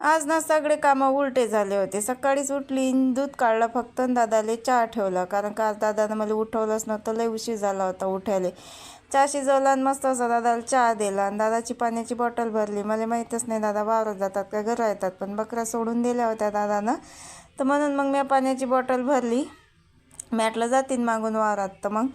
आज ना सगळे कामं उलटे झाले होते. सकाळीच उठली न दूध काढलं फक्त आणि दादाले चहा ठेवला, कारण का आज दादानं मला उठवलंच नव्हतं, लय उशीर झाला होता उठायला. चहा शिजवला आणि मस्त असा दादाला चहा दिला आणि दादाची पाण्याची बॉटल भरली. मला माहीतच नाही दादा वावरात जातात का घरं येतात, पण बकऱ्या सोडून दिल्या होत्या दादानं, तर म्हणून मग मी पाण्याची बॉटल भरली. मॅटला जातीन मागून वावरात, तर मग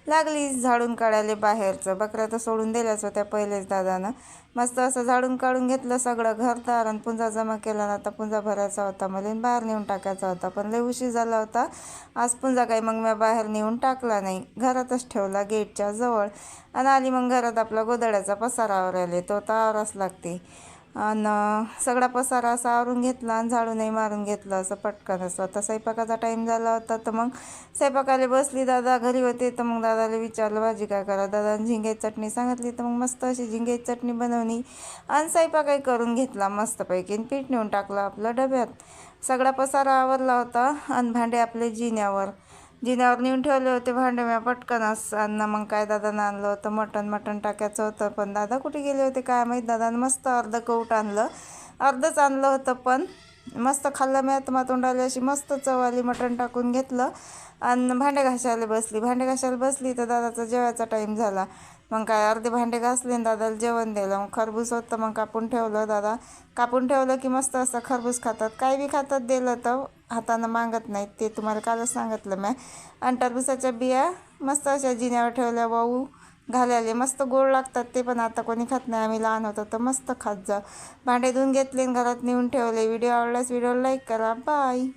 लागली झाडून काढायला बाहेरचं. बकऱ्या तर सोडून दिल्याच होत्या पहिलेच दादानं. मस्त असं झाडून काढून घेतलं सगळं घरदार आणि पुंजा जमा केला ना. आता पुंजा भरायचा होता मला आणि बाहेर नेऊन टाकायचा होता, पण लय उशीर झाला होता आज. पुंजा काही मग मी बाहेर नेऊन टाकला नाही, घरातच ठेवला गेटच्या जवळ. आणि आली मग घरात आपला गोदड्याचा पसारा आवरायला, तो तर आवराच लागते. आणि सगळा पसारा असा आवरून घेतला आणि झाडूनही मारून घेतलं असं पटकन असं. आता स्वयंपाकाचा टाईम झाला होता, तर मग स्वयंपाकाला बसली. दादा घरी होते, तर मग दादाला विचारलं भाजी काय करा. दादाने झिंग्याची चटणी सांगितली, तर मग मस्त अशी झिंग्याची चटणी बनवली आणि स्वयंपाकही करून घेतला मस्तपैकी आणि पीठ नेऊन टाकलं आपलं डब्यात. सगळा पसारा आवरला होता आणि भांडे आपले जिन्यावर नेऊन ठेवले होते भांडे मी पटकनच. आणि मग काय दादानं आणलं होतं मटण टाकायचं होतं, पण दादा कुठे गेले होते काय माहीत. दादानं मस्त अर्धं कौट आणलं, अर्धंच आणलं होतं, पण मस्त खाल्लं मी. आता तोंडाला अशी मस्त चव आली. मटण टाकून घेतलं आणि भांडे घासायला बसली तर दादाचा जेवायचा टाईम झाला. मग काय अर्धे भांडे घासले आणि दादाला जेवण दिलं. मग खरबूज होतं, मग कापून ठेवलं. दादा कापून ठेवलं की मस्त असं खरबूज खातात, काही बी खातात, दिलं तर हातानं मागत नाहीत, ते तुम्हाला कालच सांगितलं मी. आणि टरबूजाच्या बिया मस्त अशा जिन्यावर ठेवल्या, वाऊ घालायले मस्त गोड लागतात ते, पण आता कोणी खात नाही. आम्ही लहान होतो तर मस्त खात जा. भांडे धुवून घेतले आणि घरात नेऊन ठेवले. व्हिडिओ आवडल्यास व्हिडिओला लाईक करा. बाय.